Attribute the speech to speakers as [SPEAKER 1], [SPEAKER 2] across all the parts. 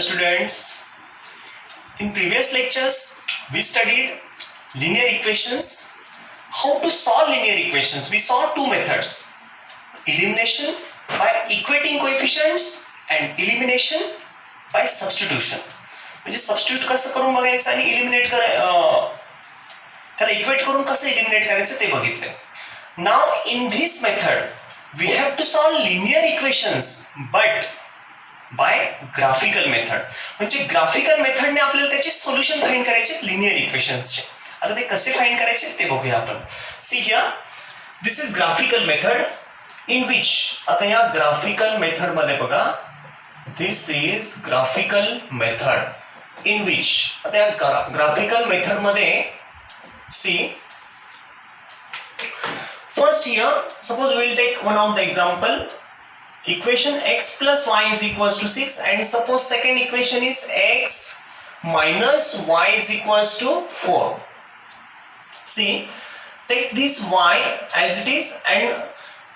[SPEAKER 1] students. In previous lectures, we studied linear equations. How to solve linear equations? We saw two methods. Elimination by equating coefficients and elimination by substitution. म्हणजे substitute कसं करून बघायचं आणि eliminate त्याला equate करून कसं eliminate करायचं ते बघितलंय. Now in this method we have to solve linear equations but by graphical method. म्हणजे ग्राफिकल मेथडने आपल्याला त्याचे सोल्युशन फाइंड करायचे लिनियर इक्वेशन्सचे. आता ते कसे फाइंड करायचे ते बघूया आपण. See here this is graphical method in which, आता या ग्राफिकल मेथड मध्ये बघा, this is graphical method in which, आता या ग्राफिकल मेथड मध्ये see first here suppose we will take one of the example equation x plus y is equals to 6 and suppose second equation is x minus y is equals to 4. See, take this y as it is and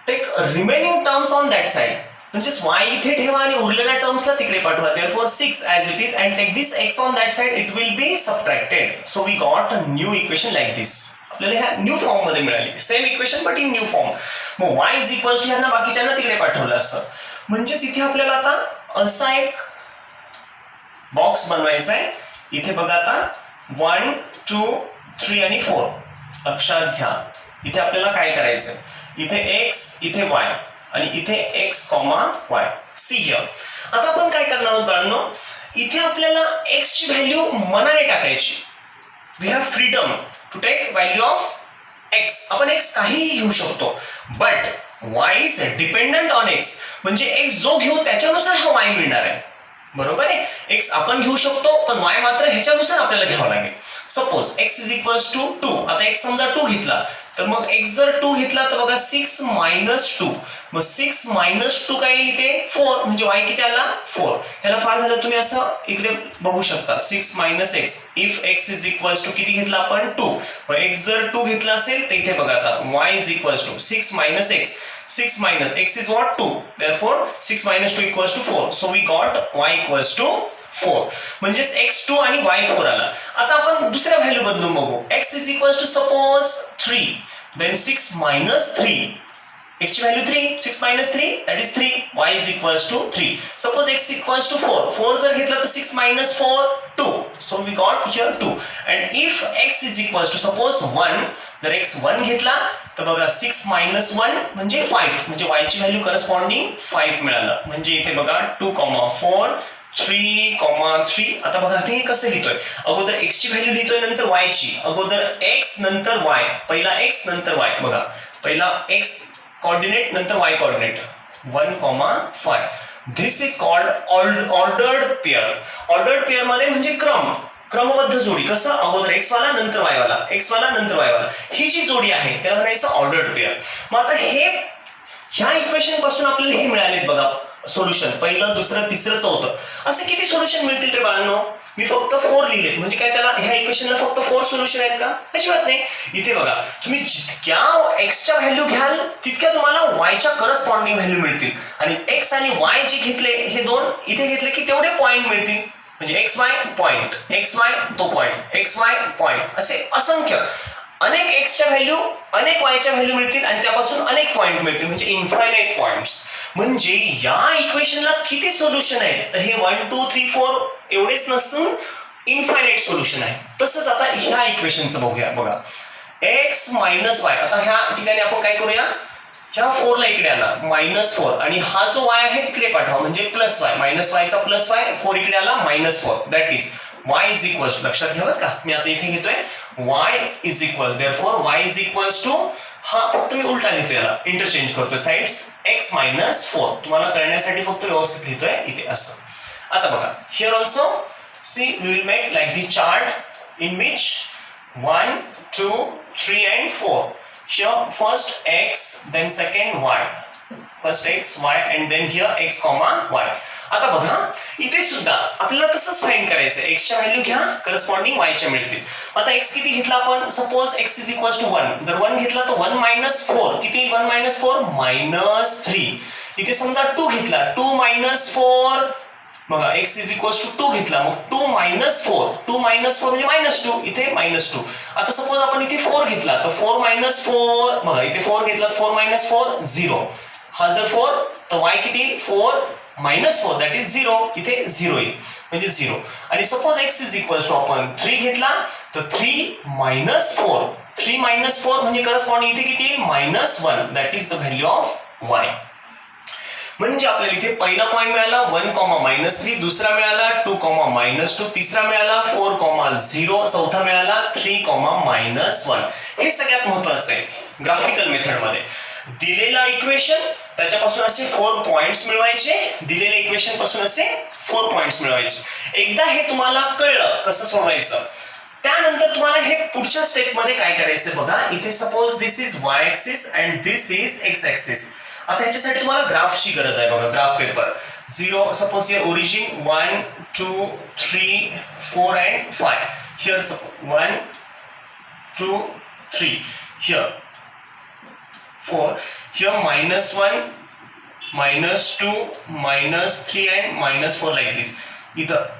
[SPEAKER 1] take remaining terms on that side. म्हणजेच y इथे ठेवा आणि उरलेल्या टर्म्सला तिकडे पाठवा. Therefore 6 as it is and take this x on that side, it will be subtracted. So we got a new equation like this. आपल्याला ह्या new form मध्ये मिळाली same equation but in new form. मग y is equal to ह्यांना बाकीच्यांना तिकडे पाठवलं असं. म्हणजेच इथे आपल्याला आता असा एक बॉक्स बनवायचा आहे. इथे बघा आता 1 2 3 आणि 4 लक्षात घ्या. इथे आपल्याला काय करायचंय, इथे x इथे y आणि इथे x, y. सी हियर आता आपण काय करणार आहोत बाळांनो, इथे आपल्याला x ची व्हॅल्यू मनाने टाकायची. We have freedom to take value of x. आपण x काहीही घेऊ शकतो but y is dependent on x. म्हणजे x जो घेऊ त्याच्यानुसार हा y मिळणार आहे. बरोबर आहे. x आपण घेऊ शकतो पण y मात्र ह्याच्यानुसार आपल्याला घ्यावं लागेल. Suppose x is equals to 2. आता x समजा 2 घेतला तर मग x जर 2 घेतला तर बघा 6 मायनस 2. मग 6 मायनस 2 काय येईल इथे 4. म्हणजे y किती आला 4. ह्याला फार झालं तुम्ही असं इकडे बघू शकता 6 minus x. If x is equals to किती घेतला आपण 2. मग x जर 2 घेतला असेल तर इथे बघा आता y is equals to 6 minus x. 6 minus x is what 2. Therefore 6 minus 2 equals to 4. So we got y equals to 4. म्हणजेच x 2 आणि y 4 आला. आता आपण दुसऱ्या व्हॅल्यू बदलून बघू. x is equals to suppose 3. Then 6 minus 3. x ची value 3. 6 minus 3 that is 3. y is equals to 3. Suppose x equals to 4. 4 जर घेतला तर 6 minus 4 2. So we got here 2. And if x is equals to suppose 1, जर x 1 घेतला तर बघा 6 minus 1 म्हणजे 5. म्हणजे y ची व्हॅल्यू करस्पॉन्डिंग 5 मिळालं. म्हणजे इथे बघा 2, 4 3, 3. आता बघा हे कसं लिहितोय, अगोदर x ची व्हॅल्यू लिहितोय नंतर y ची. अगोदर x नंतर y. पहिला x नंतर y. बघा पहिला x कोऑर्डिनेट नंतर y coordinate 1, 5. This is called ordered pair. Ordered pair मध्ये म्हणजे क्रमबद्ध जोडी. कसं अगोदर x वाला नंतर y वाला, x वाला नंतर y वाला, ही जी जोडी आहे त्याला म्हणायचं ऑर्डर्ड पेयर. मग आता ह्या इक्वेशन पासून आपल्याला हे मिळालेत बघा सोल्युशन. पहिलं दुसरं तिसरं चौथं असे किती सोल्युशन मिळतील रे बाळांनो. मी फक्त 4 लिहिलेत. म्हणजे काय त्याला ह्या इक्वेशनला फक्त 4 सोल्युशन आहेत का? अजिबात नाही. इथे बघा तुम्ही जितक्या x च्या व्हॅल्यू घ्याल तितक्या तुम्हाला y च्या करस्पॉन्डिंग व्हॅल्यू मिळतील. आणि x आणि y जे घेतले हे दोन इथे घेतले की तेवढे पॉइंट मिळतील. म्हणजे xy पॉइंट, xy तो पॉइंट, xy पॉइंट, असे असंख्य अनेक x च्या व्हॅल्यू अनेक y च्या व्हॅल्यू मिळतील आणि त्यापासून अनेक पॉइंट मिळतील. म्हणजे इन्फायनाइट पॉइंट्स. म्हणजे या इक्वेशनला किती सोल्युशन आहेत तर हे 1 2 3 4 एवढेच नसून इन्फायनाइट सोल्युशन आहे. तसंच आता ह्या इक्वेशनचं बघूया. बघा x मायनस y. आता ह्या ठिकाणी आपण काय करूया, ह्या 4 ला इकडे आला -4 आणि हा जो y आहे तिकडे पाठवा म्हणजे प्लस y. मायनस y चा प्लस y, 4 इकडे आला -4. That is y is equals to, लक्षात घ्या बरं का मी आता इथे घेतोय y is equals, therefore y is equals to, हा फक्त मी उलटा लिहितो, याला इंटरचेंज करतोय साइड्स, x -4. तुम्हाला कळण्यासाठी फक्त व्यवस्थित लिहितोय इथे असं. आता बघा here also see we will make like this chart in which 1 2 3 and 4. Here first x then second y. First x y and then here x, y. आता बघा इथे सुद्धा आपल्याला तसंच फाइंड करायचं. x च्या व्हॅल्यू घ्या करस्पॉन्डिंग y च्या मिळतील. आता x किती घेतला आपण, suppose x is equals to 1. जर 1 घेतला तर 1 मायनस 4 किती, 1 मायनस 4 -3. इथे समजा 2 घेतला, 2 मायनस 4 बघा x इज इक्वल्स टू 2 घेतला, मग 2 मायनस 4, 2 मायनस 4 म्हणजे -2, इथे -2. आता सपोज आपण इथे 4 घेतला तर 4 मायनस 4, बघा इथे 4 घेतला 4 मायनस 4 0. हा जर 4 तर y किती 4 मायनस 4 दॅट इज 0, इथे 0 येईल म्हणजे 0. आणि suppose x is equals to आपण 3 घेतला तर 3 मायनस 4, 3 मायनस 4 म्हणजे करस्पॉन्डिंग इथे किती -1 that is the value of y. म्हणजे आपल्याला इथे पहिला पॉइंट मिळाला 1, -3, दुसरा मिळाला 2, -2, तिसरा मिळाला 4, 0, चौथा मिळाला 3, -1. हे सगळ्यात महत्वाचं आहे ग्राफिकल मेथड मध्ये. दिलेला इक्वेशन त्याच्यापासून असे 4 पॉइंट्स मिळवायचे, दिलेल्या इक्वेशन पासून असे 4 पॉइंट्स मिळवायचे. एकदा हे तुम्हाला कळलं कसं सोडवायचं, त्यानंतर तुम्हाला हे पुढच्या स्टेप मध्ये काय करायचं बघा. इथे suppose this is y axis and this is x axis. आता ह्याच्यासाठी तुम्हाला ग्राफची गरज आहे बघा. Graph paper 0 suppose here origin 1 2 3 4 and 5. Here suppose 1 2 3, here 4, here -1 -2 -3 and -4 like this.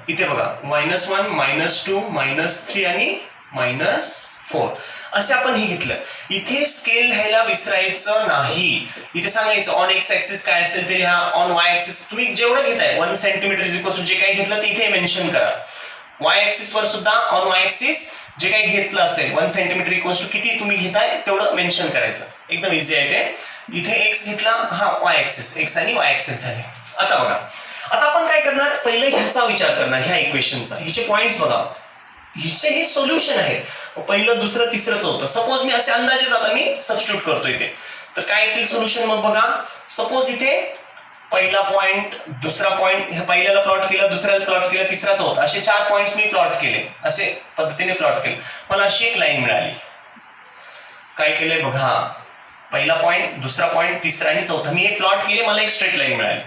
[SPEAKER 1] इथे बघा -1 -2 -3 आणि -4 असे आपण हे घेतलं. इथे स्केल लिहायला विसरायचं नाही. इथे सांगायचं ऑन एक्स ऍक्सिस काय असेल ते लिहा, ऑन वाय ऍक्सिस तुम्ही जेवढं घेताय 1 सेंटीमीटर इज इक्वल टू जे काही घेतलं ते इथे मेन्शन करा. वाय ऍक्सिस वर सुद्धा ऑन वाय ऍक्सिस जे काही घेतलं असेल 1 सेंटीमीटर इक्वल टू किती तुम्ही घेताय तेवढं मेन्शन करायचं. एकदम इझी आहे ते. इथे एक्स घेतला, हा वाय ऍक्सिस, एक्स आणि वाय ऍक्सिस झाले. आता बघा, आता आपण काय करणार, पहिले ह्याचा विचार करणार, ह्या इक्वेशनचा. हिचे पॉइंट्स बघा, हिचे हे सोल्युशन आहे. पहिलं दुसरं तिसरं चौथं. सपोज मी असे अंदाजे आता मी सबस्टिट्यूट करतो इथे, तर काय येतील सोल्युशन. मग बघा सपोज इथे पहिला पॉइंट, दुसरा पॉइंट, ह्या पहिल्याला प्लॉट केलं, दुसऱ्याला प्लॉट केलं, तिसरा चौथा, असे 4 पॉइंट्स मी प्लॉट केले, असे पद्धतीने प्लॉट केले. मला अशी एक लाईन मिळाली. काय केलंय बघा, पहिला पॉइंट, दुसरा पॉइंट, तिसरा आणि चौथा मी एक प्लॉट केले, मला एक स्ट्रेट लाईन मिळाली.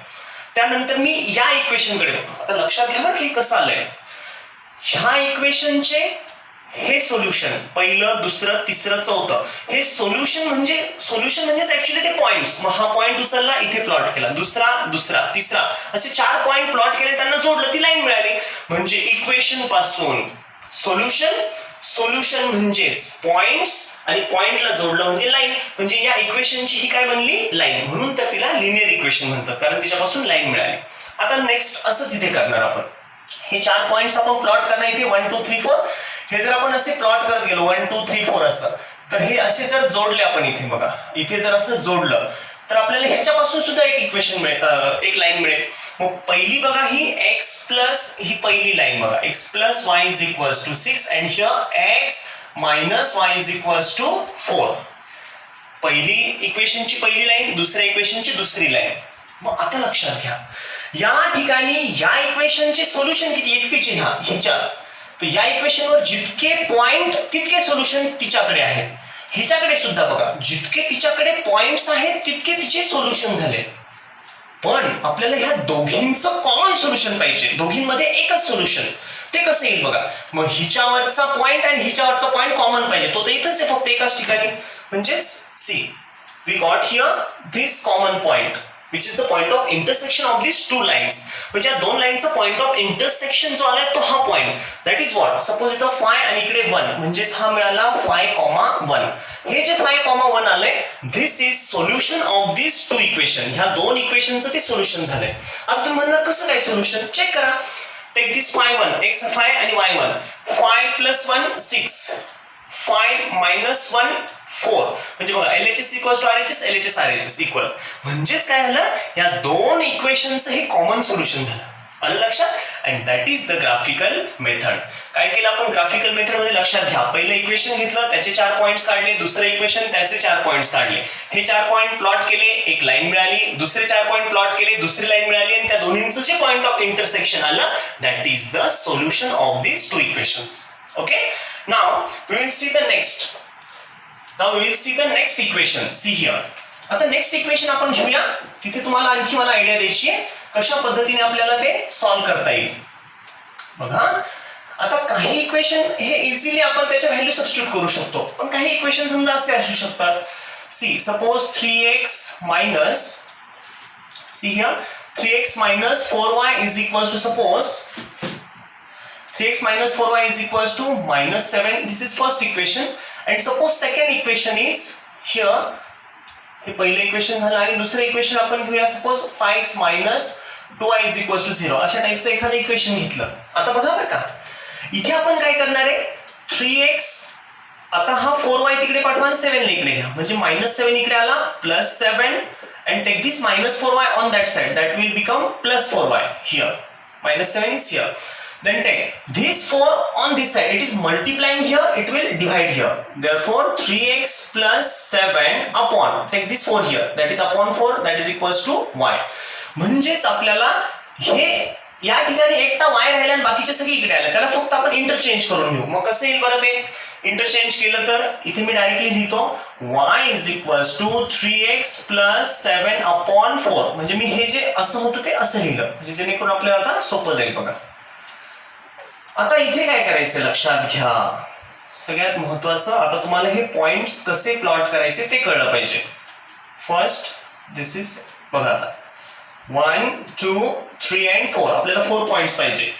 [SPEAKER 1] त्यानंतर मी या इक्वेशनकडे, आता लक्षात घ्या बरं की कसं आलंय. ह्या इक्वेशनचे हे सोल्युशन, पहिलं दुसरं तिसरं चौथं, हे सोल्युशन म्हणजेच ऍक्च्युली ते पॉइंट्स. मग हा पॉइंट उचलला, इथे प्लॉट केला, दुसरा तिसरा, असे 4 पॉइंट प्लॉट केले, त्यांना जोडलं, ती लाईन मिळाली. म्हणजे इक्वेशन पासून सोल्युशन म्हणजेच पॉइंट्स आणि पॉइंटला जोडलं म्हणजे लाईन. म्हणजे या इक्वेशनची ही काय बनली, लाईन. म्हणून तर तिला लिनियर इक्वेशन म्हणतात, कारण तिच्यापासून लाईन मिळाली. आता नेक्स्ट असंच इथे करणार आपण. हे 4 पॉइंट्स आपण प्लॉट करणार इथे 1 2 3 4. हे जर आपण असे प्लॉट करत गेलो 1 2 3 4 असं, तर हे असे जर जोडले आपण इथे बघा, इथे जर असं जोडलं तर आपल्याला ह्याच्यापासून सुद्धा एक इक्वेशन मिळेल, एक लाईन मिळेल. मग पहिली बघा ही x प्लस ही पहिली लाईन बघा, x plus y is equals to 6 and here x minus y is equals to 4. पहिली इक्वेशनची पहिली लाईन, दुसऱ्या इक्वेशनची दुसरी लाईन. मग आता लक्षात घ्या, या ठिकाणी या इक्वेशनचे सोल्युशन किती, एकटीचे ह्याच्या. तर या इक्वेशनवर जितके पॉइंट तितके सोल्युशन तिच्याकडे आहेत. हिच्याकडे सुद्धा बघा, जितके तिच्याकडे पॉइंट्स आहेत तितके तिचे सोल्युशन झाले. पण आपल्याला ह्या दोघींचं कॉमन सोल्युशन पाहिजे, दोघींमध्ये एकच सोल्युशन. ते कसं येईल बघा, मग हिच्यावरचा पॉइंट आणि हिच्यावरचा पॉइंट कॉमन पाहिजे, तो तर इथंच आहे फक्त एकाच ठिकाणी. म्हणजेच see we got here this common point which is the point of intersection of these two lines. म्हणजे या दोन लाईनचा पॉइंट ऑफ इंटरसेक्शन जो आलाय तो हा point. That is what, suppose इथं 5 आणि इकडे 1, म्हणजेच हा मिळाला 5, 1. हे जे 5, 1 आलंय, this is solution of this 2 equation. ह्या 2 इक्वेशनचं ते सोल्युशन झालंय. आता तुम्ही म्हणणार कसं काय सोल्युशन, चेक करा. टेक दिस 5 1, x 5 आणि y 1. 5 plus 1 6, 5 minus 1 4. म्हणजे बघा LHS equals to RHS, LHS RHS equal. म्हणजेच काय झालं, या 2 इक्वेशनचं हे कॉमन सोल्युशन झालं. आलं लक्षात. And that is the graphical method. काय केलं आपण ग्राफिकल मेथड मध्ये, लक्षात घ्या, पहिलं इक्वेशन घेतलं, त्याचे 4 पॉइंट्स काढले, दुसरं इक्वेशन त्याचे 4 पॉइंट्स काढले, हे 4 पॉइंट प्लॉट केले, एक लाईन मिळाली, दुसरे 4 पॉइंट प्लॉट केले, दुसरी लाईन मिळाली, आणि त्या दोन्हींचं जे पॉइंट ऑफ इंटरसेक्शन आलं, that is the solution of these 2 equations. Okay, now we will see the next. Now we will see the next equation. See here. आता नेक्स्ट इक्वेशन आपण घेऊया. तिथे तुम्हाला आणखी मला आयडिया द्यायची आहे कशा पद्धतीने आपल्याला ते सॉल्व्ह करता येईल. बघा, आता काही इक्वेशन हे इझिली आपण त्याच्या व्हॅल्यू सबस्टिट्यूट करू शकतो, पण काही इक्वेशन समजा असे असू शकतात. See suppose 3x minus, see here 3x minus 4y is equals to suppose 3x minus 4y is equals to minus 7. This is first equation and suppose second equation is here. हे पहिले equation झालं आणि दुसरं equation आपण घेऊया suppose 5x minus 2y is equals to 0 अशा टाइपचं एखादं equation घेतलं. आता बघा बरं का इथे आपण काय करणार आहे 3x आता हा 4y तिकडे पाठवा 7 ला इकडे घ्या म्हणजे -7 इकडे आला +7 and take this -4y on that side that will become +4y here. -7 is here. Then take this 4 on this side. It is multiplying here. It will divide here. Therefore 3x plus 7 upon take this 4 here. That is upon 4. That is equals to y. म्हणजेच आपल्याला हे या ठिकाणी एकटा y राहिला आणि बाकीचे सगळे इकडे आले. त्याला फक्त आपण इंटरचेंज करून घेऊ. मग कसं येईल बरं ते इंटरचेंज केलं तर इथे मी डायरेक्टली लिहितो y is equals to 3x plus 7 upon 4. म्हणजे मी हे जे असं होतं ते असं लिहिलं म्हणजे जेणेकरून आपल्याला आता सोपं जाईल. बघा आता इथे काय करायचं लक्षात घ्या सगळ्यात महत्त्वाचं आता तुम्हाला हे पॉइंट्स कसे प्लॉट करायचे ते कळलं पाहिजे. फर्स्ट दिस इज बघा आता 1 2 3 and 4 आपल्याला 4 पॉइंट्स पाहिजे.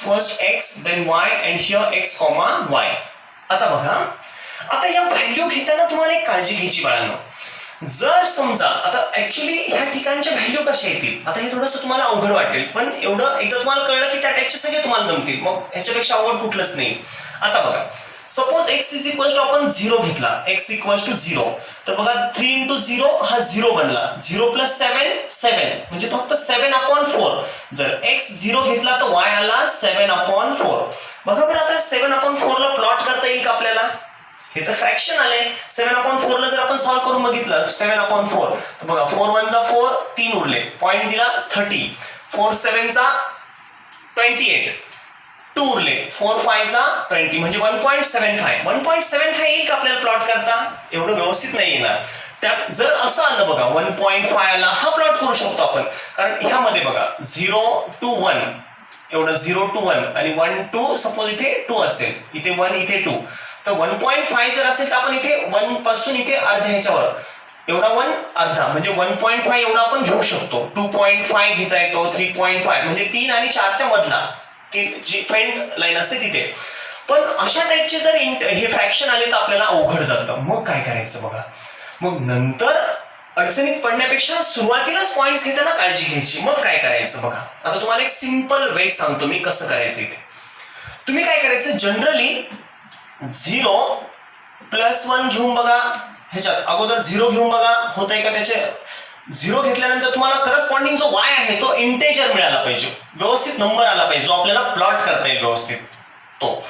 [SPEAKER 1] First x then y and here x, y. आता बघा आता या व्हॅल्यू घेताना तुम्हाला एक काळजी घ्यायची बाळांनो. जर समजा आता ऍक्च्युली ह्या ठिकाणच्या व्हॅल्यू कशा येतील आता हे थोडंसं तुम्हाला अवघड वाटेल पण एवढं एकदा तुम्हाला कळलं की त्या टाइपचे सगळे तुम्हाला जमतील मग ह्याच्यापेक्षा अवघड कुठलंच नाही. आता बघा suppose x is equals to आपण 0 घेतला x इक्वल्स टू 0 तर बघा 3 into 0 हा 0 बनला 0 plus 7 7 म्हणजे फक्त 7 upon 4. जर x 0 घेतला तर y आला 7 upon 4. बघा बरं आता 7 upon 4 ला प्लॉट करता येईल का आपल्याला हे तर फ्रॅक्शन आले 7 upon 4 ला जर आपण सॉल्व्ह करून बघितलं 7 upon 4 तर बघा 4 1 जा 4 3 उरले पॉइंट दिला 30 4 7 चा 28 2 उरले 4 5 चा 20 म्हणजे 1.75 येईल का आपल्याला प्लॉट करता एवढं व्यवस्थित नाही येणार. त्या जर असं आलं बघा 1.5 आला हा प्लॉट करू शकतो आपण कारण ह्यामध्ये बघा 0 to 1 एवढं 0 to 1 आणि 1 to सपोज इथे 2 असेल इथे 1 इथे 2 तर 1.5 जर असेल तर आपण इथे 1 पासून इथे अर्ध्या ह्याच्यावर एवढा 1 अर्धा म्हणजे 1.5 एवढा आपण घेऊ शकतो. 2.5 घेता येतो 3.5 म्हणजे 3 आणि 4 च्या मधला ती जी फेंट लाईन असते तिथे. पण अशा टाइपचे जर हे फ्रॅक्शन आले तर आपल्याला अवघड जातं. मग काय करायचं बघा मग नंतर अडचणीत पडण्यापेक्षा सुरुवातीलाच पॉइंट्स घेताना काळजी घ्यायची. मग काय करायचं बघा आता तुम्हाला एक सिंपल वे सांगतो मी कसं करायचं इथे. तुम्ही काय करायचं जनरली 0 plus 1 घेऊन बघा ह्याच्यात अगोदर 0 घेऊन बघा होतंय का त्याचे 0 घेतल्यानंतर तुम्हाला करस्पॉन्डिंग जो y आहे तो इंटेजर मिळाला पाहिजे व्यवस्थित नंबर आला पाहिजे जो आपल्याला प्लॉट करता येईल व्यवस्थित तो.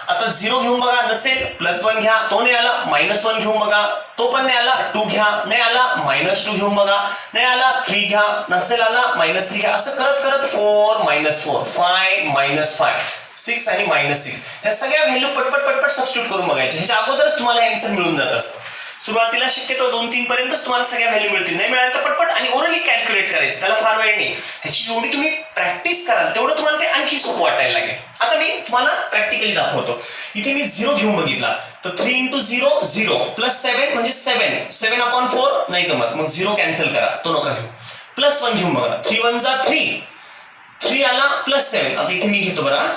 [SPEAKER 1] आता 0 घेऊन बघा नसेल +1 घ्या तो नाही आला -1 घेऊन बघा तो पण नाही आला 2 घ्या नाही आला -2 घेऊन बघा नाही आला 3 घ्या नसेल आला -3 घ्या असं करत करत 4 -4 5 -5 6 आणि -6 ह्या सगळ्या व्हॅल्यू पटपट सबस्टिट्यूट करून बघायचे. ह्याच्या अगोदरच तुम्हाला आन्सर मिळून जात असतं. सुरुवातीला शक्यतो 2-3 पर्यंतच तुम्हाला सगळ्या व्हॅल्यू मिळतील नाही मिळालं तर पटपट आणि ओरली कॅल्क्युलेट करायचं त्याला फार वेळ नाही. ह्याची जेवढी तुम्ही प्रॅक्टिस कराल तेवढं तुम्हाला ते आणखी सोपं वाटायला लागेल. आता मी तुम्हाला प्रॅक्टिकली दाखवतो. इथे मी 0 घेऊन बघितला तर 3 into 0 0 plus 7 म्हणजे 7 upon 4 नाही जमत मग 0 कॅन्सल करा तो नका घेऊ. +1 घेऊन बघा 3 1 जा 3 आला +7 आता इथे मी घेतो बरं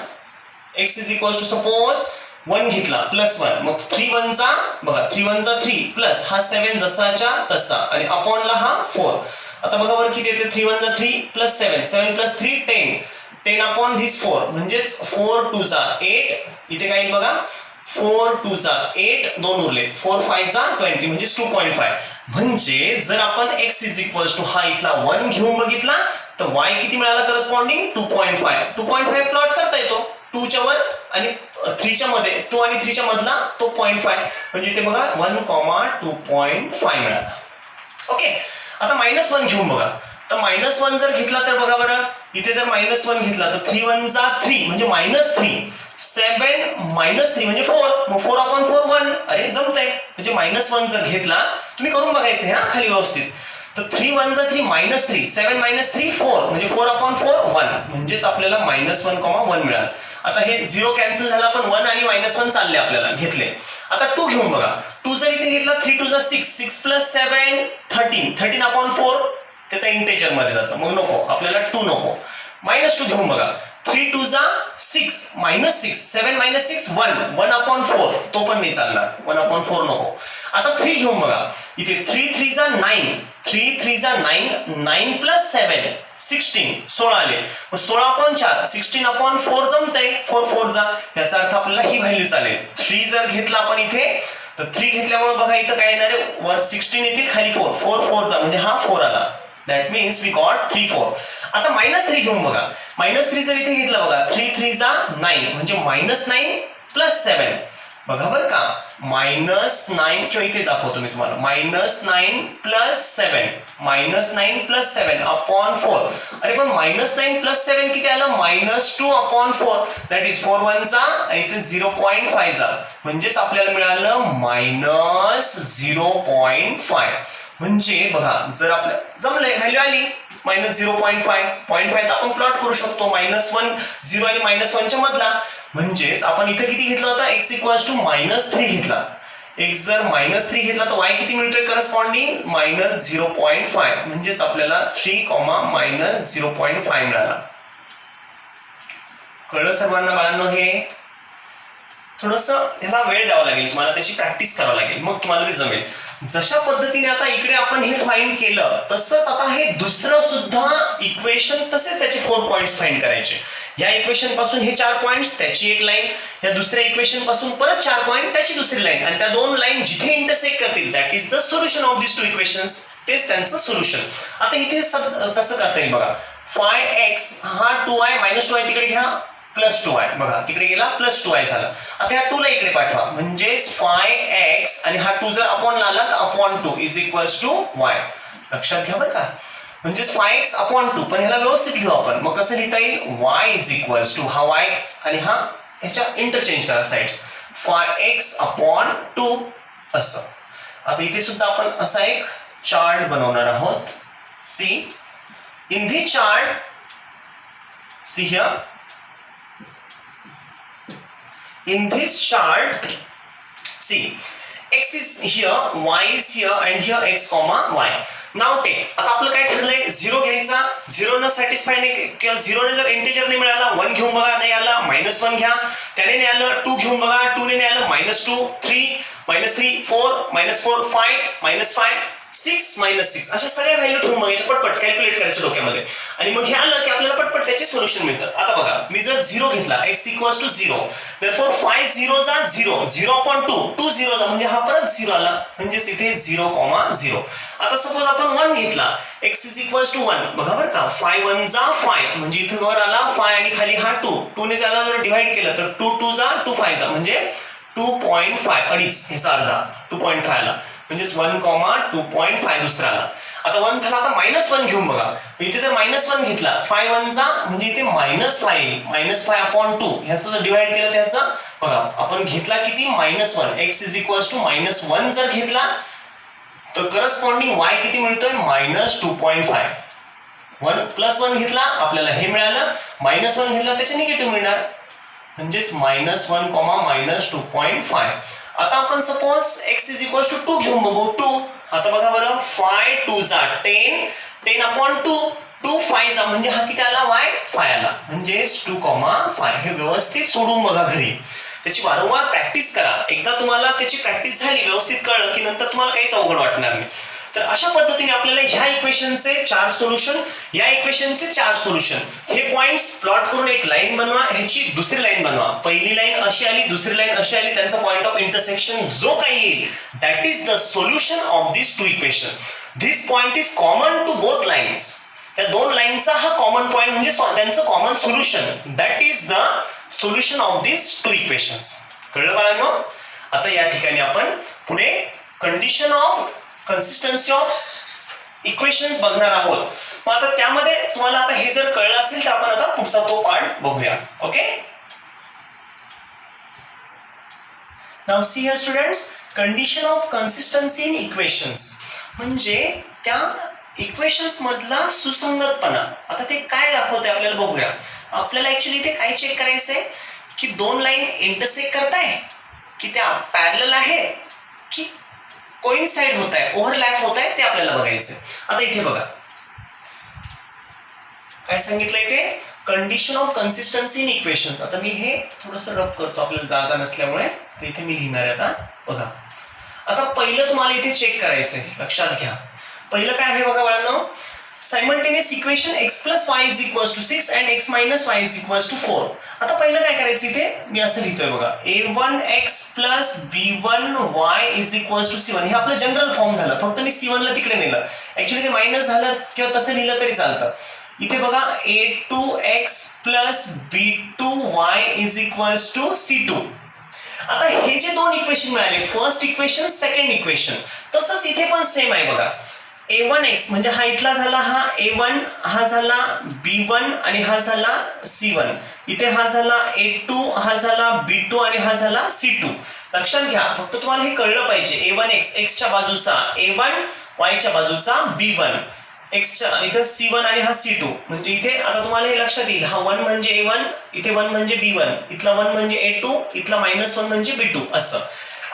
[SPEAKER 1] x is equals to suppose 1 घेतला +1 मग 3 1 जा बघा 3 1 जा 3 प्लस हा 7 जसाच्या तसा आणि अपॉन ला हा 4. आता बघा बरं किती येते 3 1 जा 3 + 7 7 + 3 10 अपॉन धिस 4 म्हणजेच 4 2 जा 8 इथे काय येईल बघा 4 2 जा 8 2 उरले 4 5 जा 20 म्हणजे 2.5 म्हणजे जर आपण x is equals to हा इथला 1 घेऊन बघितला तर y किती मिळाला करस्पॉन्डिंग 2.5 प्लॉट करता येतो 2 च्या वर आणि 3 च्या मध्ये 2 आणि 3 च्या मधला तो 0.5 म्हणजे ते बघा 1,2.5 मिळाला. ओके आता -1 घेऊन बघा तर -1 जर घेतला तर बघा बरं इथे जर -1 घेतला तर 3 1 जा 3 म्हणजे -3 7 -3 म्हणजे 4 मग 4 upon 4 1 अरे जमतंय म्हणजे -1 जर घेतला तुम्ही करून बघायचं हा खाली व्यवस्थित तर 3 1 जा 3 -3 7 -3 4 म्हणजे 4 upon 4 1 म्हणजेच आपल्याला -1,1 मिळालं. आता हे 0 कॅन्सल झाला पण 1 आणि -1 चालले आपल्याला घेतले. आता 2 घेऊन बघा 2 जर इथे घेतला 3 2 जा 6 6 + 7 13 13 upon 4 ते तर इंटेजर मध्ये जातं, मग नको आपल्याला 2 नको. -2 घेऊन बघा. 3 2 जा 6 -6 7 -6 1 1/4 तो पण नाही चालणार, 1/4 नको. आता 3 घेऊन बघा. इथे 3 3 जा 9 3 3 जा 9 9 + 7 16 16 आले. मग 16/4 16/4 जमतंय. 4 4 जा, याचा अर्थ आपल्याला ही व्हॅल्यू चालेल. 3 जर घेतला आपण इथे तर 3 घेतल्यामुळे बघा इथं काय येणार आहे, वर 16 येतील खाली 4 4 4 जा म्हणजे हा 4 आला. That means we got 3 4. आता -3 घेऊन बघा. -3 जर इथे घेतला बघा 3 3 जा 9 म्हणजे -9 + 7 बघा बरं का. -9 किंवा इथे दाखवतो मी तुम्हाला. -9 + 7 -9 + 7/4. अरे पण -9 + 7 किती आलं, -2/4. दॅट इज 4 1 जा आणि इथे 0.5 जा म्हणजेच आपल्याला मिळालं -0.5. म्हणजे बघा जर आपल्या जमलंय व्हॅल्यू आली -0.5 0.5 तर आपण प्लॉट करू शकतो. -1 0 आणि -1 च्या मधला. म्हणजेच आपण इथे किती घेतला होता, x = -3 घेतला. x जर -3 घेतला तर y किती मिळतोय करस्पॉन्डिंग -0.5. म्हणजेच आपल्याला 3, -0.5 मिळाला. कळलं सर्वांना बाळांनो? हे थोडंसं ह्याला वेळ द्यावा लागेल तुम्हाला, त्याची प्रॅक्टिस करावं लागेल, मग तुम्हाला ते जमेल. जशा पद्धतीने आता इकडे आपण हे फाइंड केलं तसंच आता हे दुसरं सुद्धा इक्वेशन तसेच त्याचे 4 पॉइंट्स फाइंड करायचे. या इक्वेशन पासून हे 4 पॉइंट्स त्याची एक लाईन, या दुसऱ्या इक्वेशन पासून परत 4 पॉइंट त्याची दुसरी लाईन, आणि त्या दोन लाईन जिथे इंटरसेक्ट करतील that is the solution of this 2 equations. तेच त्यांचं सोल्युशन. आता इथे कसं करता येईल बघा. φx हा 2y -2y तिकडे घ्या +2y बघा तिकडे गेला +2y झाला. आता ह्या 2 ला इकडे पाठवा म्हणजेच φx आणि हा 2 जर अपॉन लावला तर /2 = y. लक्षात घ्या बरं का. म्हणजेच φx/2 पण ह्याला व्यवस्थित लिहू आपण. मग कसं लिहिता येईल, y हा y आणि हा ह्याच्या इंटरचेंज करा साइड्स, φx/2 असं. आता इथे सुद्धा आपण असा एक चार्ट बनवणार आहोत. See in this chart, see here, in this chart see x is here, y is here and here x, y. Now take, आता आपलं काय ठरलंय, 0 घ्यायचा. 0 न सॅटिस्फाय नाही किंवा 0 ने जर इंटिजर नाही मिळाला 1 घेऊन बघा, नाही आला -1 घ्या. त्याने नाही आलं 2 घेऊन बघा, 2 ने नाही आलं -2 3 -3 4 -4 5 -5 6 -6 अशा सगळ्या व्हॅल्यू ठेवून बघायच्या, पटपट कॅल्क्युलेट करायचं डोक्यामध्ये, आणि मग हे आलं की आपल्याला पटपट त्याचे सोल्युशन मिळतात. आता बघा मी जर 0 घेतला, x = 0, therefore 5 0 जा 0 0/2 2 0 जा म्हणजे हा परत 0 आला, म्हणजेच इथे 0,0. आता सपोज आपण 1 घेतला, x = 1 बघा बरं का. 5 1 जा 5 म्हणजे इथे वर आला 5 आणि खाली हा 2 ने त्याला जर डिवाइड केलं तर 2 2 जा 2 5 जा म्हणजे 2.5 अडीच, ह्याचा अर्धा 2.5 आला, म्हणजेच 1,2.5 दुसरा आला. आता 1 झाला. आता -1 घेऊन बघा. इथे जर -1 घेतला 5 1 जा म्हणजे इथे -5 -5/2 ह्याचं जर डिवाइड केलं त्याचं बघा आपण घेतला किती -1. x = -1 जर घेतला तर करस्पॉन्डिंग y किती मिळतोय -2.5. 1 + 1 घेतला आपल्याला हे मिळालं, -1 घेतला त्याचे निगेटिव्ह मिळणार, म्हणजेच -1, -2.5. आता आपण सपोज x = 2 घेऊन बघू. 2 आता बघा बरं, 5 2 जा 10 10/2 2 5 जा म्हणजे हा किती आला, y 5 आला, म्हणजेच 2,5. हे व्यवस्थित सोडून बघा घरी, त्याची वारंवार प्रॅक्टिस करा. एकदा तुम्हाला त्याची प्रॅक्टिस झाली, व्यवस्थित कळलं की नंतर तुम्हाला काहीच अवघड वाटणार नाही. तर अशा पद्धतीने आपल्याला ह्या इक्वेशनचे 4 सोल्युशन, या इक्वेशनचे 4 सोल्युशन, हे पॉइंट्स प्लॉट करून एक लाईन बनवा, ह्याची दुसरी लाईन बनवा. पहिली लाईन अशी आली, दुसरी लाईन अशी आली, त्यांचा पॉइंट ऑफ इंटरसेक्शन जो काही येईल that is the solution of this 2 equation. This point is common to both lines. या दोन लाईनचा हा कॉमन पॉइंट म्हणजे त्यांचं common solution, that is the solution of this 2 equations. कळलं बाळांनो? आता या ठिकाणी आपण पुढे condition of consistency of equations बघणार आहोत. मग आता त्यामध्ये तुम्हाला आता हे जर कळलं असेल तर आपण आता पुढचा तो पार्ट बघूया. Okay, now see here students, condition of consistency in equations म्हणजे त्या इक्वेशन्स मधला सुसंगतपणा. आता ते काय दाखवते आपल्याला बघूया. आपल्याला ऍक्च्युली इथे काय चेक करायचंय की 2 लाईन इंटरसेक्ट करताय की त्या पॅरलल आहेत की कोइन्साइड होत आहे, ओव्हरलॅप होत आहे, ते आपल्याला बघायचंय. आता इथे बघा काय सांगितलं इथे, condition of consistency in equations. आता मी हे थोडंसं रब करतो आपल्याला जागा नसल्यामुळे, इथे मी लिहिणार आहे. आता बघा, आता पहिलं तुम्हाला इथे चेक करायचंय, लक्षात घ्या. पहिलं काय आहे बघा बाळांनो, simultaneous equation x plus y is equals to 6 and x minus y is equals to 4. आता पहिलं काय करायचं इथे, मी असं लिहितोय बघा, a1x plus b1y is equals to c1. हे आपलं जनरल फॉर्म झालं, फक्त मी c1 ला तिकडे नेलं. ऍक्च्युली ते मायनस झालं किंवा तसं लिहिलं तरी चालतं. इथे बघा a2x plus b2y is equals to c2. आता हे जे दोन इक्वेशन मिळाले, फर्स्ट इक्वेशन, सेकंड इक्वेशन, तसंच इथे पण सेम आहे बघा. a1x म्हणजे हा इथला झाला हा a1, हा झाला b1 आणि हा झाला c1. इथे हा झाला a2, हा झाला b2 आणि हा झाला c2. लक्षात घ्या, फक्त तुम्हाला हे कळलं पाहिजे. a1x x च्या बाजूचा a1, y च्या बाजूचा b1, x च्या इथं c1 आणि हा c2. म्हणजे इथे आता तुम्हाला हे लक्षात येईल, हा 1 म्हणजे a1, इथे 1 म्हणजे b1, इथला 1 म्हणजे a2, इथला -1 म्हणजे b2 असं.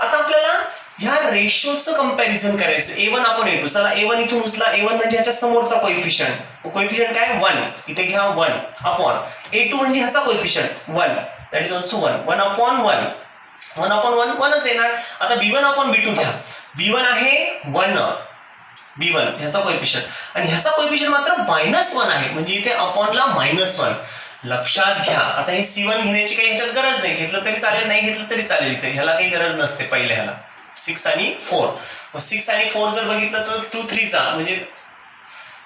[SPEAKER 1] आता आपल्याला ह्या रेशोचं कंपॅरिझन करायचं, a1 अपॉन a2. चला a1 इथून उचला, a1 म्हणजे ह्याच्या समोरचा कोएफिशियंट काय 1, इथे घ्या 1 अपॉन a2 म्हणजे ह्याचा coefficient 1, that is also 1, 1 upon 1, 1 upon 1 1च येणार. आता b1 अपॉन b2 घ्या, b1 आहे 1, b1 ह्याचा कोएफिशियंट आणि ह्याचा कोएफिशियंट मात्र -1 आहे, म्हणजे इथे अपॉनला -1. लक्षात घ्या, आता हे c1 घेण्याची काही ह्याच्यात गरज नाही, घेतलं तरी चालेल, नाही घेतलं तरी चालेल, इथे ह्याला काही गरज नसते. पहिल्या ह्याला 6 आणि 4, मग 6 आणि 4 जर बघितलं तर 2 3 जा, म्हणजे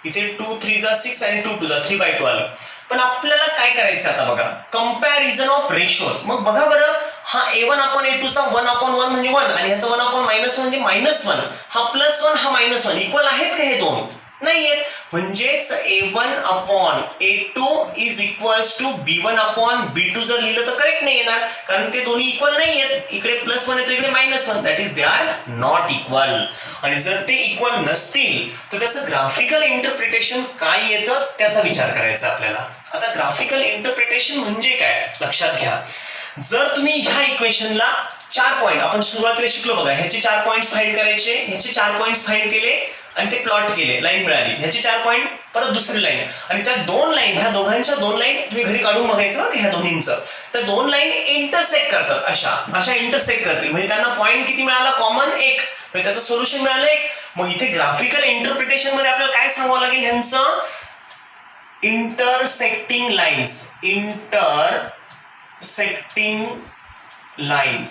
[SPEAKER 1] इथे 2 3 जा 6 आणि 2 2 जा 3/2 आलं. पण आपल्याला काय करायचं आता बघा, कंपॅरिझन ऑफ रेशोज. मग बघा बरं, हा a1 अपॉन a2 चा 1 अपॉन 1 म्हणजे 1 आणि ह्याचा 1 अपॉन -1 म्हणजे -1, हा +1 हा -1 इक्वल आहेत का हे दोन? नाही आहेत. म्हणजेच a1 upon a2 is equals to b1 upon b2 जर लिहिलं तर करेक्ट नाही येणार, कारण ते दोन्ही इक्वल नाही आहेत. इकडे +1 येतो, इकडे -1, that is they are not equal. आणि जर ते इक्वल नसतील तर त्याचं ग्राफिकल इंटरप्रिटेशन काय येतं त्याचा विचार करायचा आपल्याला. आता ग्राफिकल इंटरप्रिटेशन म्हणजे काय लक्षात घ्या. जर तुम्ही ह्या इक्वेशनला 4 पॉइंट, आपण सुरुवातीला शिकलो बघा, ह्याचे 4 पॉइंट्स फाइंड करायचे, ह्याचे 4 पॉइंट्स फाइंड केले आणि ते प्लॉट केले, लाईन मिळाली, ह्याचे 4 पॉइंट, परत दुसरी लाईन, आणि त्या 2 लाईन, ह्या दोघांच्या 2 लाईन तुम्ही घरी काढून बघायचं ह्या दोन्हींचं. त्या 2 लाईन इंटरसेक्ट करतात, अशा इंटरसेक्ट करतील, म्हणजे त्यांना पॉइंट किती मिळाला, कॉमन 1, म्हणजे त्याचं सोल्युशन मिळालं 1. मग इथे ग्राफिकल इंटरप्रिटेशन मध्ये आपल्याला काय सांगावं लागेल, ह्यांचं इंटरसेक्टिंग लाईन्स,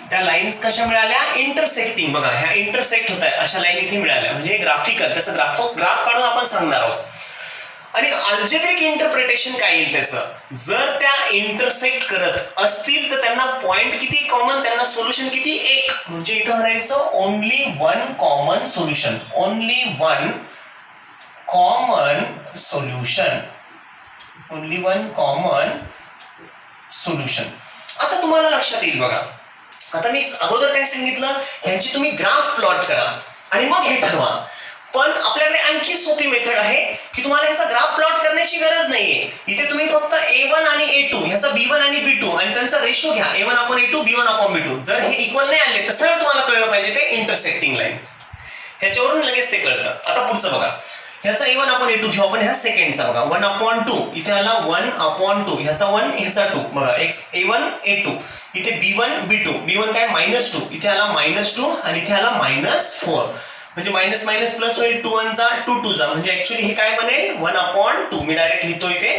[SPEAKER 1] त्या लाईन्स कशा मिळाल्या, इंटरसेक्टिंग. बघा ह्या इंटरसेक्ट होत आहे, अशा लाईन इथे मिळाल्या, म्हणजे ग्राफिकल, त्याचं ग्राफ काढून आपण सांगणार आहोत. आणि अल्जेब्रिक इंटरप्रिटेशन काय येईल त्याचं, जर त्या इंटरसेक्ट करत असतील तर त्यांना पॉइंट किती कॉमन, त्यांना सोल्युशन किती 1, म्हणजे इथं म्हणायचं only one common solution, only one common solution. आता तुम्हाला लक्षात येईल बघा, आता मी अगोदर काय सांगितलं, ह्याची तुम्ही ग्राफ प्लॉट करा आणि मग हे ठरवा. पण आपल्याकडे आणखी सोपी मेथड आहे की तुम्हाला ह्याचा ग्राफ प्लॉट करण्याची गरज नाहीये. इथे तुम्ही फक्त a1 आणि a2 ह्याचा b1 आणि b2 आणि त्यांचा रेशो घ्या, a1 upon a2, b1 upon b2. जर हे इक्वल नाही आले तर सरळ तुम्हाला कळलं पाहिजे ते इंटरसेक्टिंग लाईन, ह्याच्यावरून लगेच ते कळतं. आता पुढचं बघा, ह्याचा a1 अपॉन a2 घेऊ आपण, ह्या सेकंडचा बघा 1 अपॉन 2, इथे आला 1 अपॉन 2, ह्याचा 1 ह्याचा 2, बघा a1 a2, इथे b1 b2, b1 काय -2, इथे आला -2 आणि इथे आला -4, म्हणजे मायनस मायनस प्लस होईल, 2 1 जा 2 2 जा, म्हणजे ऍक्च्युअली हे काय बनेल 1 अपॉन 2. मी डायरेक्ट लिहितो इथे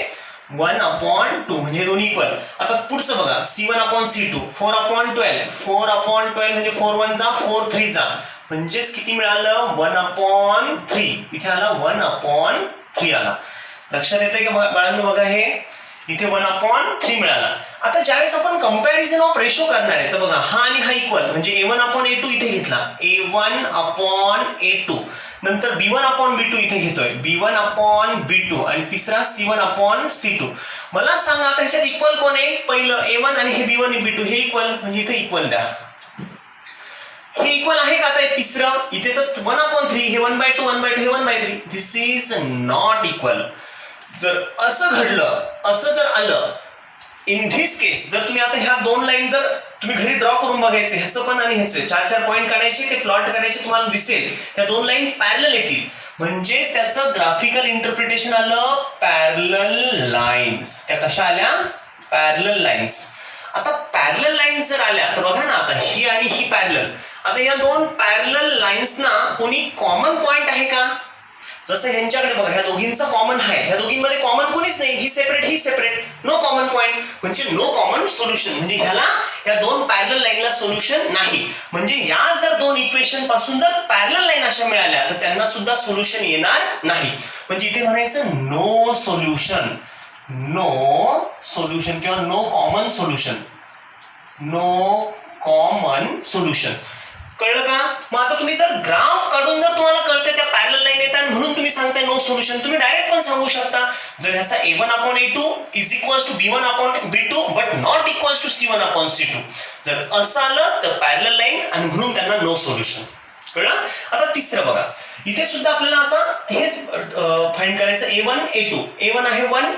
[SPEAKER 1] 1 अपॉन 2, म्हणजे दोन्ही इक्वल. आता पुढचं बघा, c1 upon c2, 4 upon 12, 4 upon 12 म्हणजे 4 1 जा 4 3 जा, म्हणजेच किती मिळालं 1 अपॉन 3, इथे आला 1 अपॉन 3 आला. लक्षात येतंय का बाळांनो, बघा हे इथे 1 अपॉन 3 मिळाला. आता ज्यावेळेस आपण कंपॅरिझन ऑफ रेशो करणार आहे तर बघा, हा आणि हा इक्वल, म्हणजे a1 अपॉन a2 इथे घेतला, a1 अपॉन a2, नंतर b1 अपॉन b2 इथे घेतोय, b1 अपॉन b2, आणि तिसरा c1 अपॉन c2. मला सांगा आता ह्याच्यात इक्वल कोण आहे, पहिलं a1 आणि हे b1 आणि b2 हे इक्वल, म्हणजे इथे इक्वल द्या. हे इक्वल आहे का? आता तिसरं इथे तर 1 अपॉन 3, हे 1/2 1/2 हे 1/3, दिस इज नॉट इक्वल. जर असं घडलं, असं जर आलं, इन धिस केस जर तुम्ही आता ह्या 2 लाईन जर तुम्ही घरी ड्रॉ करून बघायचे, ह्याचं पण आणि ह्याचे 4 4 पॉईंट काढायचे, ते प्लॉट करायचे, तुम्हाला दिसेल ह्या 2 लाईन पॅरलल येतील. म्हणजेच त्याचं ग्राफिकल इंटरप्रिटेशन आलं पॅरलल लाईन्स. त्या कशा आल्या? Parallel lines. आता पॅरलल लाईन्स जर आल्या तर बघा ना, आता ही आणि ही पॅरलल. आता या दोन पॅरलल लाईन्सना कोणी कॉमन पॉइंट आहे का? जसं ह्यांच्याकडे बघा, ह्या दोघींचा कॉमन आहे, ह्या दोघींमध्ये कॉमन कोणीच नाही, ही सेपरेट ही सेपरेट, नो कॉमन पॉइंट म्हणजे नो कॉमन सोल्युशन. म्हणजे ह्याला या दोन पॅरलल लाईनला सोल्युशन नाही. म्हणजे या जर दोन इक्वेशन पासून जर पॅरलल लाईन अशा मिळाल्या तर त्यांना सुद्धा सोल्युशन येणार नाही. म्हणजे इथे म्हणायचं नो सोल्युशन, नो सोल्युशन किंवा no common solution, no common solution. कळलं का? मग आता तुम्ही जर ग्राफ काढून जर तुम्हाला कळते त्या पॅरलल लाईन येतात म्हणून तुम्ही सांगताय नो सोल्युशन, तुम्ही डायरेक्ट पण सांगू शकता जर ह्याचा a1/a2 is equals to b1/b2 but not equals to c1/c2. जर असं आलं तर पॅरलल लाईन आणि म्हणून त्यांना नो सोल्युशन. कळलं? आता तिसरं बघा, इथे सुद्धा आपल्याला असं हेच फाइंड करायचं. a1 आहे 1,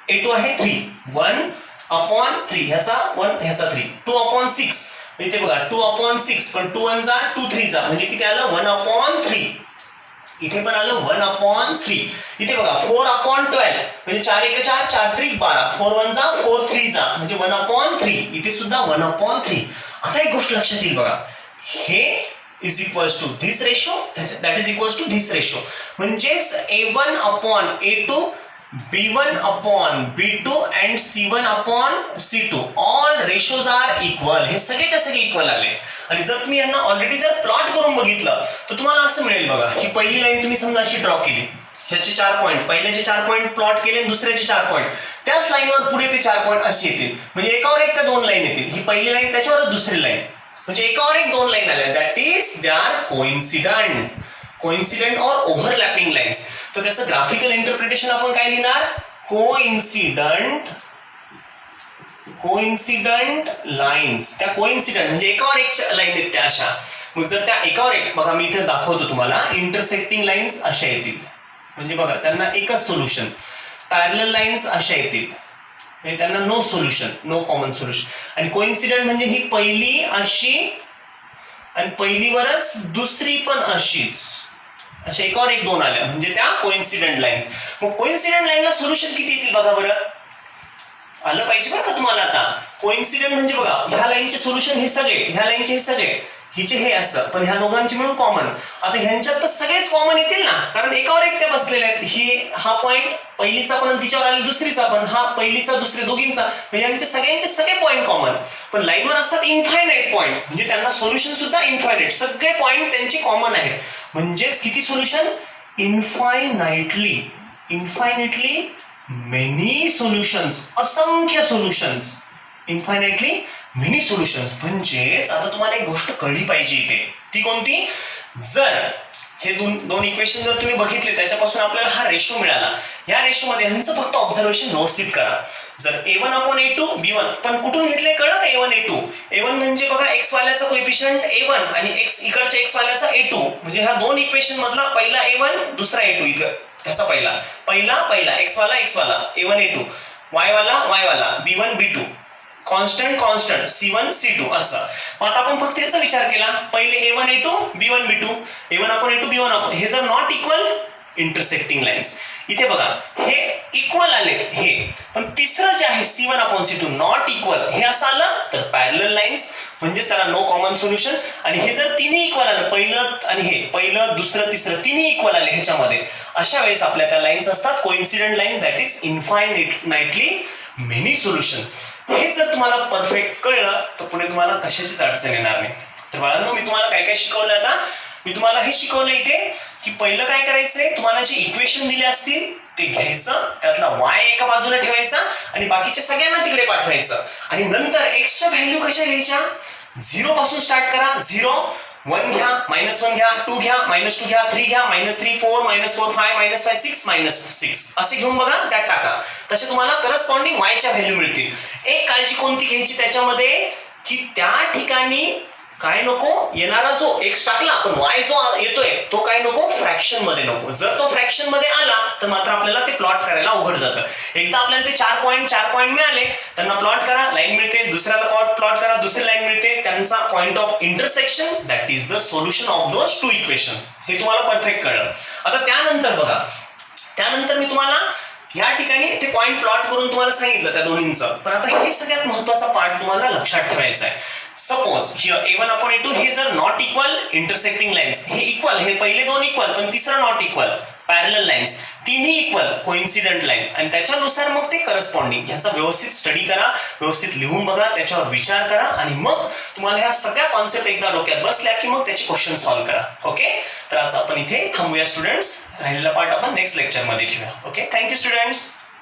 [SPEAKER 1] a2 आहे 3, 1/3 ह्याचा 1 ह्याचा 3, 2/6. इथे बघा 2/6 पण 2 1 जा 2 3 जा म्हणजे किती आलं 1/3. इथे पण आलं 1/3. इथे बघा 4/12 म्हणजे 4 1 4 4 3 12, 4 1 जा 4 3 जा म्हणजे 1/3. इथे सुद्धा 1/3. आता एक गोष्ट लक्षात येईल बघा, हे is equals to this ratio that is equals to this ratio. म्हणजेच a1/a2 b1/b2 and c1/c2 all ratios are equal. हे सगळेच्या सगळे इक्वल आले. आणि जर तुम्ही यांना ऑलरेडी जर प्लॉट करून बघितलं तर तुम्हाला असं मिळेल बघा, ही पहिली लाईन तुम्ही समजा अशी ड्रॉ केली, ह्याचे 4 पॉईंट, पहिल्याचे 4 पॉईंट प्लॉट केले, दुसऱ्याचे 4 पॉईंट, त्याच लाईनवर पुढे ते 4 पॉईंट असे येतील. म्हणजे एकावर एक त्या 2 लाईन येतील. ही पहिली लाईन त्याच्यावर दुसरी लाईन, म्हणजे एकावर एक 2 लाईन आल्या. That is they are coincident और ओव्हरलॅपिंग लाईन्स. तर त्याचं ग्राफिकल इंटरप्रिटेशन आपण काय लिहिणार? Coincident lines. त्या कोइन्सिडंट म्हणजे एकावर एक लाईन आहेत त्या अशा. मग जर त्या एकावर एक बघा, मी इथे दाखवतो तुम्हाला, इंटरसेक्टिंग लाईन्स अशा येतील म्हणजे बघा त्यांना एकच सोल्युशन. पॅरलल लाईन्स अशा येतील म्हणजे त्यांना no solution, no common solution. आणि कोइन्सिडंट म्हणजे ही पहिली अशी आणि पहिलीवरच दुसरी पण अशीच, अशा एकावर एक 2 आल्या म्हणजे त्या कोइन्सिडंट लाईन्स. मग कोइन्सिडंट लाईनला सोल्युशन किती येतील बघा बरं, आलं पाहिजे बरं का तुम्हाला. आता कोइन्सिडंट म्हणजे बघा ह्या लाईनचे सोल्युशन हे सगळे, ह्या लाईनचे हे सगळे, हिचे हे असं, पण ह्या दोघांची मिळून कॉमन. आता ह्यांच्यात तर सगळेच कॉमन येतील ना, कारण एकावर एक त्या बसलेल्या आहेत. ही हा पॉईंट पहिलीचा पण तिच्यावर आली दुसरीचा पण, हा पहिलीचा दुसरी दोघींचा, म्हणजे यांचे सगळ्यांचे सगळे पॉईंट कॉमन. पण लाईनवर असतात इन्फायनाइट पॉईंट म्हणजे त्यांना सोल्युशन सुद्धा इन्फायनाइट, सगळे पॉईंट त्यांचे कॉमन आहेत. म्हणजेच किती सोल्युशन? इन्फायनाइटली मेनी सोल्युशन्स, असंख्य सोल्युशन्स, इन्फायनाइटली मेनी सोल्युशन्स. म्हणजेच आता तुम्हाला एक गोष्ट कळली पाहिजे इथे, ती कोणती? जर हे दोन इक्वेशन जर तुम्ही बघितले त्याच्यापासून आपल्याला हा रेशो मिळाला, या रेशोमध्ये ह्यांचं फक्त ऑब्झर्वेशन व्यवस्थित करा. जर a1/a2 b1 पण कुठून घेतले कळलं का? a1 a1 म्हणजे बघा एक्स वाल्याचा कोएफिशियंट a1 आणि एक्स इकडच्या एक्स वाल्याचा a2 म्हणजे ह्या दोन इक्वेशन मधला पहिला a1 दुसरा a2. इथं ह्याचा पहिला एक्स वाला a1 a2, y वाला b1 b2, constant c1 c2 असं. मग आता आपण फक्त याचा विचार केला, पहिले a1 a2 b1 b2, a1/a2 b1 हे जर नॉट इक्वल, इंटरसेक्टिंग लाईन्स. इथे बघा हे इक्वल आले हे, पण तिसरं जे आहे c1/c2 नॉट इक्वल, हे असं आलं तर पॅरलल लाईन्स म्हणजे त्याला नो कॉमन सोल्युशन. आणि हे जर तिन्ही इक्वल आलं, पहिलं आणि हे, पहिलं दुसरं तिसरं तिन्ही इक्वल आले ह्याच्यामध्ये, अशा वेळेस आपल्या त्या लाईन्स असतात coincident lines, that is infinitely many solution. हे जर तुम्हाला परफेक्ट कळलं तर पुढे तुम्हाला कशाचीच अडचण येणार नाही. तर बाळांनो, मी तुम्हाला काय काय शिकवलं? आता मी तुम्हाला हे शिकवलं इथे की पहिलं काय करायचंय, तुम्हाला जे इक्वेशन दिले असतील ते घ्यायचं, त्यातला y एका बाजूला ठेवायचा आणि बाकीच्या सगळ्यांना तिकडे पाठवायचं. आणि नंतर x च्या व्हॅल्यू कशा घ्यायच्या? 0 पासून स्टार्ट करा. 0 1 घ्या, -1 घ्या, 2 घ्या, -2 घ्या, 3 घ्या, -3 4 -4 5 -5 6 असे घेऊन बघा, त्यात टाका. तसे तुम्हाला करस्पॉन्डिंग y च्या व्हॅल्यू मिळतील. एक काळजी कोणती घ्यायची त्याच्यामध्ये की त्या ठिकाणी काय नको, येणारा जो एक्स टाकला पण वाय जो येतोय तो काय नको, फ्रॅक्शन मध्ये नको. जर तो फ्रॅक्शन मध्ये आला तर मात्र आपल्याला ते प्लॉट करायला अवघड जातं. एकदा आपल्याला ते 4 पॉईंट मिळाले, त्यांना प्लॉट करा, लाईन मिळते, दुसऱ्याला प्लॉट करा, दुसरी लाईन मिळते, त्यांचा point of intersection, that is the solution of those 2 equations. हे तुम्हाला परफेक्ट कळलं. आता त्यानंतर बघा, त्यानंतर मी तुम्हाला या ठिकाणी ते पॉइंट प्लॉट करून तुम्हाला सांगितलं त्या दोन्हींचं. पण आता हे सगळ्यात महत्वाचा पार्ट तुम्हाला लक्षात ठेवायचा आहे. सपोज हिअर a1/a2 हे जर नॉट इक्वल इंटरसेक्टिंग लाईन्स, हे इक्वल, हे पहिले दोन इक्वल पण तिसरा नॉट इक्वल, पॅरलल लाईन्स, तिन्ही इक्वल कोइन्सिडेंट लाईन्स, आणि त्याच्यानुसार मग ते करस्पॉन्डिंग. ह्याचा व्यवस्थित स्टडी करा, व्यवस्थित लिहून बघा, त्याच्यावर विचार करा, आणि मग तुम्हाला ह्या सगळ्या कॉन्सेप्ट एकदा डोक्यात बसल्या की मग त्याचे क्वेश्चन सॉल्व्ह करा. ओके, तर आज आपण इथे थांबूया स्टुडंट्स. राहिलेला पार्ट आपण नेक्स्ट लेक्चर मध्ये घेऊया. Okay, thank you students.